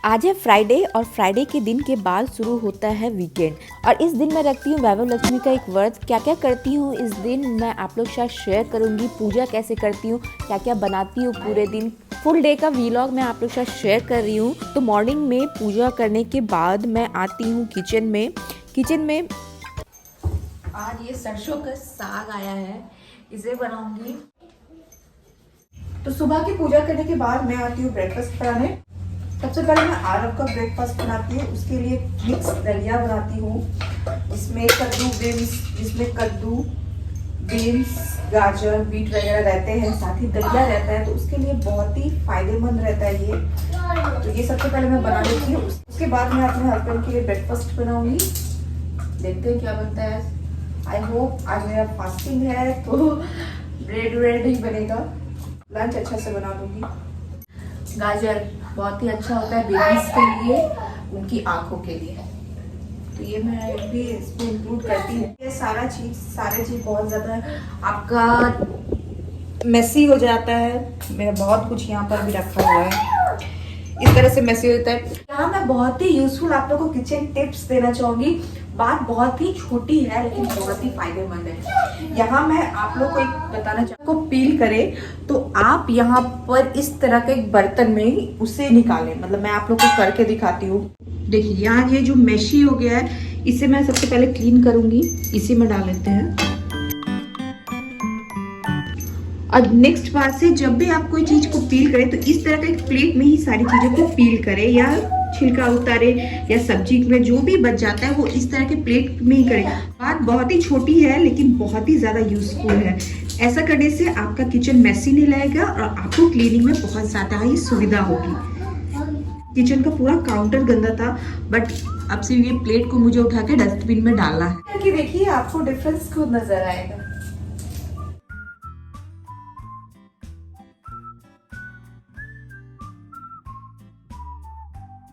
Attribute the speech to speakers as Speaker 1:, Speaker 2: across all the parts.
Speaker 1: आज है फ्राइडे और फ्राइडे के दिन के बाद शुरू होता है वीकेंड और इस दिन मैं रखती हूँ वैभव लक्ष्मी का एक व्रत। क्या क्या करती हूँ इस दिन मैं आप लोग के साथ शेयर करूँगी। पूजा कैसे करती हूँ, क्या क्या बनाती हूँ पूरे दिन, फुल डे का व्लॉग मैं आप लोग के साथ शेयर कर रही हूँ। तो मॉर्निंग में पूजा करने के बाद मैं आती हूँ किचन में आज ये सरसों का साग आया है, इसे बनाऊंगी।
Speaker 2: तो सुबह की पूजा करने के बाद मैं आती हूँ ब्रेकफास्ट बनाने। सबसे पहले मैं आरव का ब्रेकफास्ट बनाती हूँ। उसके लिए मिक्स दलिया बनाती हूँ। इसमें कद्दू बीन्स गाजर बीट वगैरह रहते हैं, साथ ही दलिया रहता है, तो उसके लिए बहुत ही फायदेमंद रहता है ये। तो ये सबसे पहले मैं बना लेती हूँ। उसके बाद मैं अपने हस्बैंड के लिए ब्रेकफास्ट बनाऊंगी। देखते हैं क्या बनता है। आई होप आज मेरा फास्टिंग है तो ब्रेड ही बनेगा। लंच अच्छा से बना दूंगी। गाजर बहुत ही अच्छा होता है बेबीज के लिए, उनकी आंखों के लिए, तो ये मैं भी इसमें इंक्लूड करती हूँ। ये सारे चीज बहुत ज़्यादा आपका मेसी हो जाता है। मेरा बहुत कुछ यहाँ पर भी रखा हुआ है, इस तरह से मेसी होता है। यहाँ मैं बहुत ही यूजफुल आप लोगों को किचन टिप्स देना चाहूंगी। बात बहुत ही छोटी है लेकिन बहुत ही फायदेमंद है। यहाँ मैं आप लोग को एक बताना चाहूँ, को पील करे तो आप यहाँ पर इस तरह के एक बर्तन में उसे निकालें। मतलब मैं आप लोग को करके दिखाती हूँ। देखिए यहाँ ये जो मेशी हो गया है, इसे मैं सबसे पहले क्लीन करूंगी। इसी में डाल लेते हैं। और नेक्स्ट बार से जब भी आप कोई चीज को पील करें तो इस तरह का एक प्लेट में ही सारी चीजों को पील करें, या छिलका उतारे या सब्जी में जो भी बच जाता है वो इस तरह के प्लेट में ही करें। बात बहुत ही छोटी है लेकिन बहुत ही ज्यादा यूजफुल है। ऐसा करने से आपका किचन मेसी नहीं रहेगा और आपको क्लीनिंग में बहुत ज्यादा ही सुविधा होगी। किचन का पूरा काउंटर गंदा था, बट अब से ये प्लेट को मुझे उठा के डस्टबिन में डालना है कि देखिए आपको डिफरेंस खुद नजर आएगा।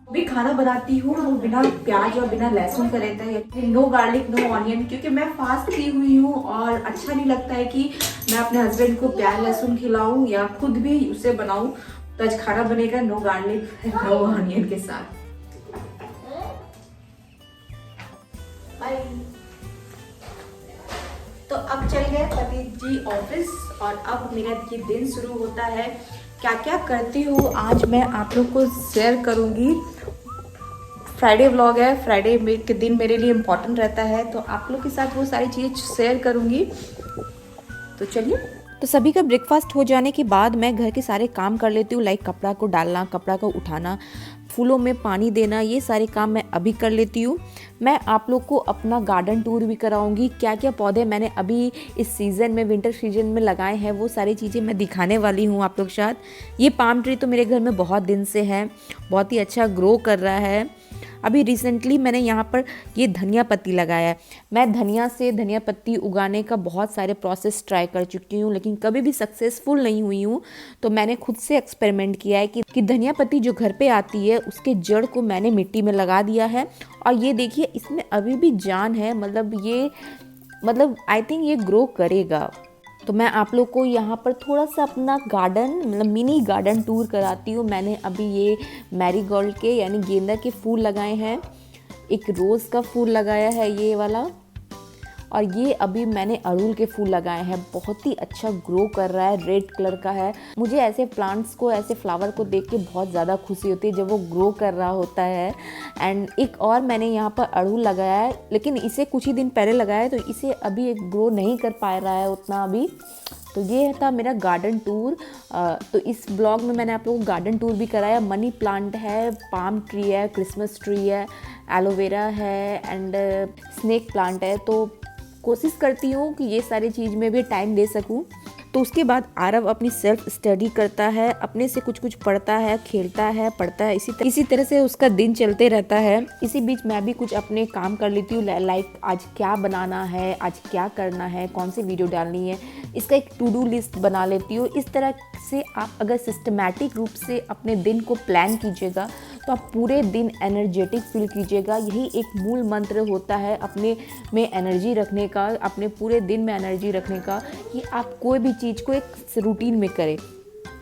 Speaker 2: भी खाना बनाती हूँ वो बिना प्याज और बिना लहसुन का रहता है, नो गार्लिक नो ऑनियन, क्योंकि मैं फास्ट की हुई हूँ और अच्छा नहीं लगता है कि मैं अपने हस्बैंड को प्याज लहसुन खिलाऊं या खुद भी उसे बनाऊं। तो आज खाना बनेगा नो गार्लिक नो ऑनियन के साथ। बाय। तो अब चल गए पति जी ऑफिस और अब मेरा ये दिन शुरू होता है। क्या क्या करती हूँ आज मैं आप लोग को शेयर करूँगी। फ्राइडे व्लॉग है, फ्राइडे के दिन मेरे लिए इम्पोर्टेंट रहता है, तो आप लोग के साथ वो सारी चीज़ें शेयर करूँगी। तो चलिए। तो सभी का ब्रेकफास्ट हो जाने के बाद मैं घर के सारे काम कर लेती हूँ, लाइक कपड़ा को डालना, कपड़ा को उठाना, फूलों में पानी देना, ये सारे काम मैं अभी कर लेती हूँ। मैं आप लोग को अपना गार्डन टूर भी कराऊंगी। क्या क्या पौधे मैंने अभी इस सीज़न में, विंटर सीजन में लगाए हैं, वो सारी चीज़ें मैं दिखाने वाली हूँ आप लोग के साथ। ये पाम ट्री तो मेरे घर में बहुत दिन से है, बहुत ही अच्छा ग्रो कर रहा है। अभी रिसेंटली मैंने यहाँ पर ये धनिया पत्ती लगाया है। मैं धनिया पत्ती उगाने का बहुत सारे प्रोसेस ट्राई कर चुकी हूँ लेकिन कभी भी सक्सेसफुल नहीं हुई हूँ। तो मैंने खुद से एक्सपेरिमेंट किया है कि धनिया पत्ती जो घर पे आती है उसके जड़ को मैंने मिट्टी में लगा दिया है और ये देखिए इसमें अभी भी जान है। मतलब आई थिंक ये ग्रो करेगा। तो मैं आप लोग को यहाँ पर थोड़ा सा अपना गार्डन, मतलब मिनी गार्डन टूर कराती हूँ। मैंने अभी ये मैरीगोल्ड के यानी गेंदा के फूल लगाए हैं, एक रोज़ का फूल लगाया है ये वाला, और ये अभी मैंने अड़हुल के फूल लगाए हैं। बहुत ही अच्छा ग्रो कर रहा है, रेड कलर का है। मुझे ऐसे प्लांट्स को, ऐसे फ्लावर को देख के बहुत ज़्यादा खुशी होती है जब वो ग्रो कर रहा होता है। एंड एक और मैंने यहाँ पर अड़हुल लगाया है लेकिन इसे कुछ ही दिन पहले लगाया है, तो इसे अभी ग्रो नहीं कर पा रहा है उतना अभी। तो ये था मेरा गार्डन टूर। तो इस ब्लॉग में मैंने आप लोगों को गार्डन टूर भी कराया। मनी प्लांट है, पाम ट्री है, क्रिसमस ट्री है, एलोवेरा है एंड स्नेक प्लांट है। तो कोशिश करती हूँ कि ये सारी चीज़ में भी टाइम दे सकूँ। तो उसके बाद आरव अपनी सेल्फ स्टडी करता है, अपने से कुछ पढ़ता है, खेलता है, पढ़ता है, इसी तरह से उसका दिन चलते रहता है। इसी बीच मैं भी कुछ अपने काम कर लेती हूँ, लाइक आज क्या बनाना है, आज क्या करना है, कौन सी वीडियो डालनी है, इसका एक टू डू लिस्ट बना लेती हूँ। इस तरह से आप अगर सिस्टमैटिक रूप से अपने दिन को प्लान कीजिएगा तो आप पूरे दिन एनर्जेटिक फील कीजिएगा। यही एक मूल मंत्र होता है अपने में एनर्जी रखने का, अपने पूरे दिन में एनर्जी रखने का, कि आप कोई भी चीज़ को एक रूटीन में करें।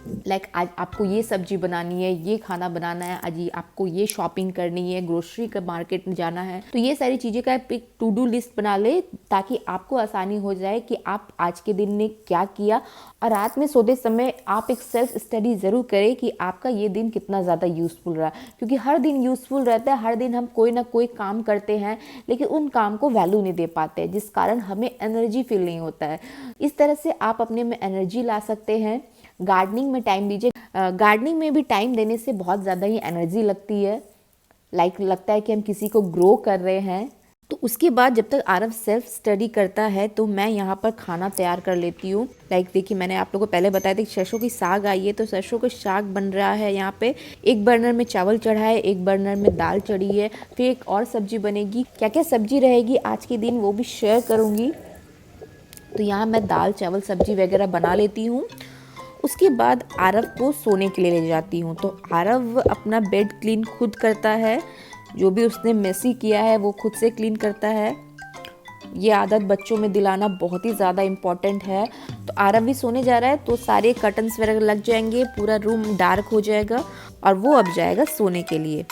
Speaker 1: लाइक आज आपको ये सब्जी बनानी है, ये खाना बनाना है, आज आपको ये शॉपिंग करनी है, ग्रोसरी का मार्केट में जाना है। तो ये सारी चीज़ें का एक टू डू लिस्ट बना ले ताकि आपको आसानी हो जाए कि आप आज के दिन ने क्या किया। और रात में सोते समय आप एक सेल्फ स्टडी ज़रूर करें कि आपका ये दिन कितना ज़्यादा यूज़फुल रहा, क्योंकि हर दिन यूज़फुल रहता है। हर दिन हम कोई ना कोई काम करते हैं लेकिन उन काम को वैल्यू नहीं दे पाते, जिस कारण हमें एनर्जी फील नहीं होता है। इस तरह से आप अपने में एनर्जी ला सकते हैं। गार्डनिंग में टाइम दीजिए। गार्डनिंग में भी टाइम देने से बहुत ज़्यादा ही एनर्जी लगती है, लगता है कि हम किसी को ग्रो कर रहे हैं। तो उसके बाद जब तक आरव सेल्फ स्टडी करता है तो मैं यहाँ पर खाना तैयार कर लेती हूँ। देखिए, मैंने आप लोगों को पहले बताया था कि सरसों की साग आई है, तो सरसों का साग बन रहा है। यहाँ पे एक बर्नर में चावल चढ़ा है, एक बर्नर में दाल चढ़ी है, फिर एक और सब्जी बनेगी। क्या क्या सब्जी रहेगी आज के दिन वो भी शेयर करूँगी। तो यहाँ मैं दाल चावल सब्जी वगैरह बना लेती हूँ। उसके बाद आरव को सोने के लिए ले जाती हूँ। तो आरव अपना बेड क्लीन खुद करता है, जो भी उसने मेसी किया है वो खुद से क्लीन करता है। ये आदत बच्चों में दिलाना बहुत ही ज़्यादा इम्पॉर्टेंट है। तो आरव भी सोने जा रहा है तो सारे कर्टन्स वगैरह लग जाएंगे, पूरा रूम डार्क हो जाएगा और वो अब जाएगा सोने के लिए।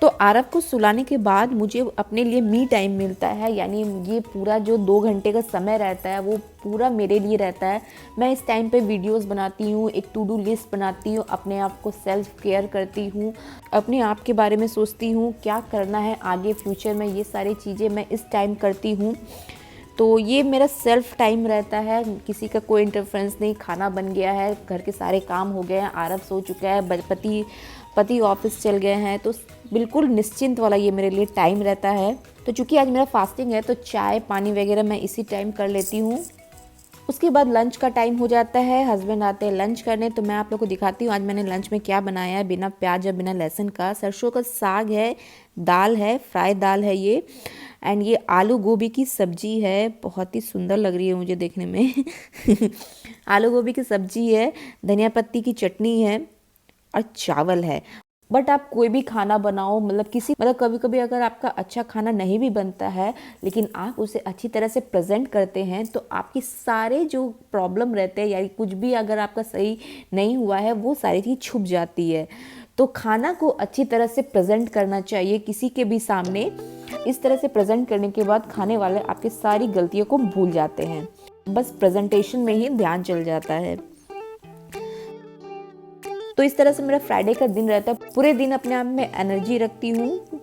Speaker 1: तो आरव को सुलाने के बाद मुझे अपने लिए मी टाइम मिलता है, यानी ये पूरा जो 2 घंटे का समय रहता है वो पूरा मेरे लिए रहता है। मैं इस टाइम पे वीडियोस बनाती हूँ, एक टू डू लिस्ट बनाती हूँ, अपने आप को सेल्फ केयर करती हूँ, अपने आप के बारे में सोचती हूँ क्या करना है आगे फ्यूचर में। ये सारी चीज़ें मैं इस टाइम करती हूँ। तो ये मेरा सेल्फ टाइम रहता है, किसी का कोई इंटरफेरेंस नहीं। खाना बन गया है, घर के सारे काम हो गए हैं, आरव सो चुका है, पति ऑफिस चल गए हैं, तो बिल्कुल निश्चिंत वाला ये मेरे लिए टाइम रहता है। तो चूँकि आज मेरा फास्टिंग है तो चाय पानी वगैरह मैं इसी टाइम कर लेती हूँ। उसके बाद लंच का टाइम हो जाता है, हस्बैंड आते हैं लंच करने। तो मैं आप लोग को दिखाती हूँ आज मैंने लंच में क्या बनाया है। बिना प्याज और बिना लहसुन का सरसों का साग है, दाल है, फ्राई दाल है ये, एंड ये आलू गोभी की सब्जी है। बहुत ही सुंदर लग रही है मुझे देखने में आलू गोभी की सब्जी है, धनिया पत्ती की चटनी है और चावल है। बट आप कोई भी खाना बनाओ, कभी कभी अगर आपका अच्छा खाना नहीं भी बनता है लेकिन आप उसे अच्छी तरह से प्रेजेंट करते हैं तो आपकी सारे जो प्रॉब्लम रहते हैं या कुछ भी अगर आपका सही नहीं हुआ है वो सारी चीज़ छुप जाती है। तो खाना को अच्छी तरह से प्रेजेंट करना चाहिए किसी के भी सामने। इस तरह से प्रेजेंट करने के बाद खाने वाले आपकी सारी गलतियों को भूल जाते हैं, बस प्रेजेंटेशन में ही ध्यान चल जाता है। तो इस तरह से मेरा फ्राइडे का दिन रहता है। पूरे दिन अपने आप में एनर्जी रखती हूँ।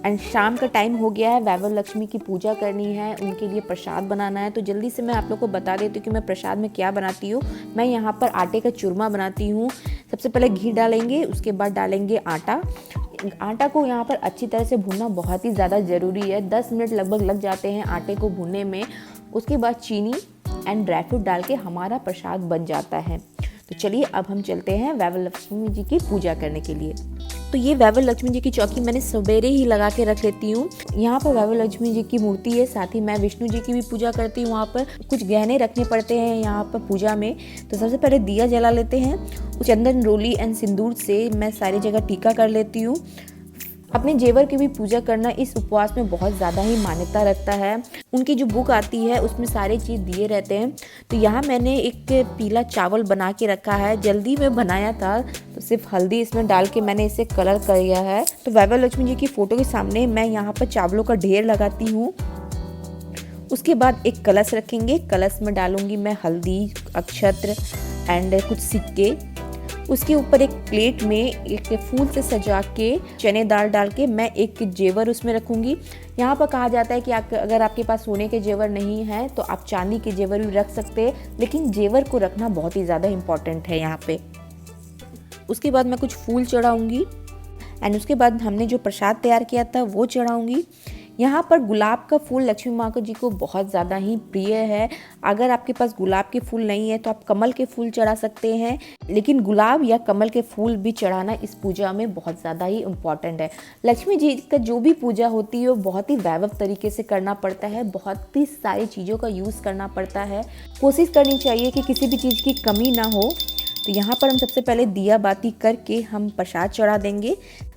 Speaker 1: एंड शाम का टाइम हो गया है, वैभव लक्ष्मी की पूजा करनी है, उनके लिए प्रसाद बनाना है। तो जल्दी से मैं आप लोग को बता देती हूँ कि मैं प्रसाद में क्या बनाती हूँ। मैं यहाँ पर आटे का चूरमा बनाती हूँ। सबसे पहले घी डालेंगे, उसके बाद डालेंगे आटा को यहाँ पर अच्छी तरह से भूनना बहुत ही ज़्यादा ज़रूरी है। 10 मिनट लगभग लग जाते हैं आटे को भूनने में। उसके बाद चीनी एंड ड्राई फ्रूट डाल के हमारा प्रसाद बन जाता है। तो चलिए अब हम चलते हैं वैभव लक्ष्मी जी की पूजा करने के लिए। तो ये वैभव लक्ष्मी जी की चौकी मैंने सवेरे ही लगा के रख लेती हूँ। यहाँ पर वैभव लक्ष्मी जी की मूर्ति है, साथ ही मैं विष्णु जी की भी पूजा करती हूँ। वहाँ पर कुछ गहने रखने पड़ते हैं यहाँ पर पूजा में। तो सबसे पहले दिया जला लेते हैं। चंदन रोली एंड सिंदूर से मैं सारी जगह टीका कर लेती हूँ। अपने जेवर की भी पूजा करना इस उपवास में बहुत ज़्यादा ही मान्यता रखता है। उनकी जो बुक आती है उसमें सारे चीज़ दिए रहते हैं। तो यहाँ मैंने एक पीला चावल बना के रखा है, जल्दी में बनाया था तो सिर्फ हल्दी इसमें डाल के मैंने इसे कलर कर लिया है। तो वैभव लक्ष्मी जी की फ़ोटो के सामने मैं यहाँ पर चावलों का ढेर लगाती हूँ। उसके बाद एक कलश रखेंगे, कलश में डालूंगी मैं हल्दी, अक्षत्र एंड कुछ सिक्के। उसके ऊपर एक प्लेट में एक फूल से सजा के चने दाल डाल के मैं एक जेवर उसमें रखूँगी। यहाँ पर कहा जाता है कि अगर आपके पास सोने के जेवर नहीं है तो आप चांदी के जेवर भी रख सकते हैं, लेकिन जेवर को रखना बहुत ही ज़्यादा इम्पॉर्टेंट है यहाँ पे। उसके बाद मैं कुछ फूल चढ़ाऊँगी एंड उसके बाद हमने जो प्रसाद तैयार किया था वो चढ़ाऊँगी। यहाँ पर गुलाब का फूल लक्ष्मी माँ को जी को बहुत ज़्यादा ही प्रिय है। अगर आपके पास गुलाब के फूल नहीं है तो आप कमल के फूल चढ़ा सकते हैं, लेकिन गुलाब या कमल के फूल भी चढ़ाना इस पूजा में बहुत ज़्यादा ही इम्पॉर्टेंट है। लक्ष्मी जी का जो भी पूजा होती है वो बहुत ही वैभव तरीके से करना पड़ता है, बहुत ही सारी चीज़ों का यूज़ करना पड़ता है। कोशिश करनी चाहिए कि किसी भी चीज़ की कमी ना हो। तो यहाँ पर हम सबसे पहले दिया बाती करके हम प्रसाद चढ़ा देंगे।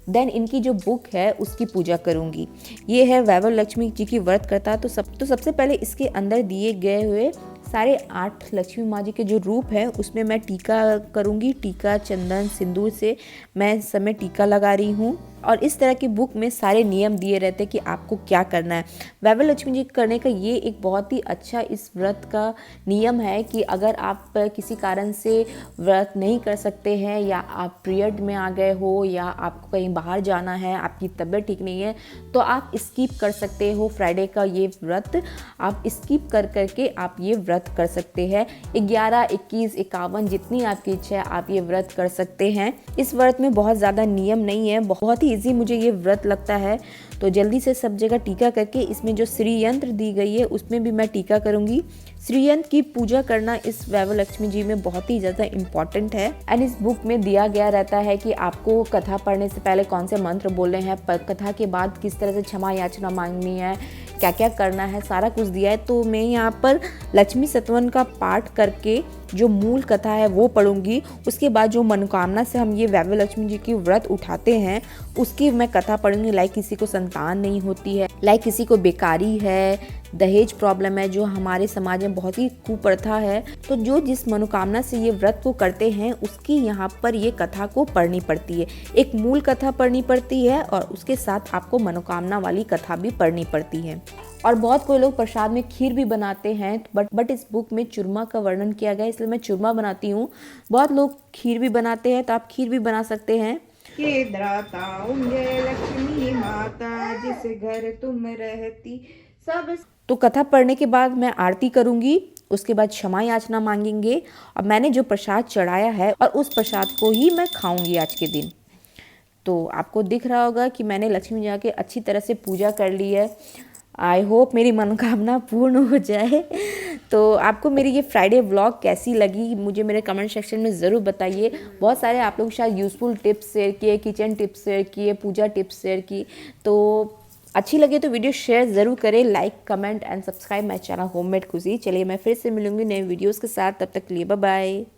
Speaker 1: देन इनकी जो बुक है उसकी पूजा करूँगी। ये है वैभव लक्ष्मी जी की व्रत कथा। तो सबसे पहले इसके अंदर दिए गए हुए सारे 8 लक्ष्मी माँ जी के जो रूप है उसमें मैं टीका करूँगी। टीका चंदन सिंदूर से मैं इस समय टीका लगा रही हूँ। और इस तरह की बुक में सारे नियम दिए रहते हैं कि आपको क्या करना है। वैभव लक्ष्मी जी करने का ये एक बहुत ही अच्छा इस व्रत का नियम है कि अगर आप किसी कारण से व्रत नहीं कर सकते हैं, या आप पीरियड में आ गए हो, या आपको कहीं बाहर जाना है, आपकी तबीयत ठीक नहीं है, तो आप स्किप कर सकते हो फ्राइडे का ये व्रत। आप स्किप करके आप ये व्रत कर सकते हैं। 11, 21, 51 जितनी आपकी इच्छा है आप ये व्रत कर सकते हैं। इस व्रत में बहुत ज़्यादा नियम नहीं है, बहुत ही ईजी मुझे ये व्रत लगता है। तो जल्दी से सब जगह टीका करके इसमें जो श्री यंत्र दी गई है उसमें भी मैं टीका करूँगी। श्री यंत्र की पूजा करना इस वैभव लक्ष्मी जी में बहुत ही ज़्यादा इम्पॉर्टेंट है। एंड इस बुक में दिया गया रहता है कि आपको कथा पढ़ने से पहले कौन से मंत्र बोलने हैं, कथा के बाद किस तरह से क्षमा याचना मांगनी है, क्या क्या करना है, सारा कुछ दिया है। तो मैं यहाँ पर लक्ष्मी सतवन का पाठ करके जो मूल कथा है वो पढ़ूंगी। उसके बाद जो मनोकामना से हम ये वैभव लक्ष्मी जी की व्रत उठाते हैं उसकी मैं कथा पढ़ूंगी। लाइक किसी को संतान नहीं होती है, लाइक किसी को बेकारी है, दहेज प्रॉब्लम है जो हमारे समाज में बहुत ही कुप्रथा है। तो जो जिस मनोकामना से ये व्रत को करते हैं उसकी यहाँ पर ये कथा को पढ़नी पड़ती है। एक मूल कथा पढ़नी पड़ती है और उसके साथ आपको मनोकामना वाली कथा भी पढ़नी पड़ती है। और बहुत कोई लोग प्रसाद में खीर भी बनाते हैं, बट इस बुक में चूरमा का वर्णन किया गया है, इसलिए मैं चूरमा बनाती हूँ। बहुत लोग खीर भी बनाते हैं, तो आप खीर भी बना सकते हैं।
Speaker 2: के दाताओं लक्ष्मी माता जिस घर तुम रहती सब।
Speaker 1: तो कथा पढ़ने के बाद मैं आरती करूँगी, उसके बाद क्षमा याचना मांगेंगे और मैंने जो प्रसाद चढ़ाया है और उस प्रसाद को ही मैं खाऊंगी आज के दिन। तो आपको दिख रहा होगा कि मैंने लक्ष्मी जी की अच्छी तरह से पूजा कर ली है। आई होप मेरी मनोकामना पूर्ण हो जाए। तो आपको मेरी ये फ्राइडे व्लॉग कैसी लगी मुझे मेरे कमेंट सेक्शन में ज़रूर बताइए। बहुत सारे आप लोग शायद यूज़फुल टिप्स शेयर किए, किचन टिप्स शेयर किए, पूजा टिप्स शेयर की। तो अच्छी लगे तो वीडियो शेयर ज़रूर करें, like comment and subscribe my channel homemade खुशी। चलिए मैं फिर से मिलूंगी नए वीडियोज़ के साथ, तब तक के लिए बाय बाय।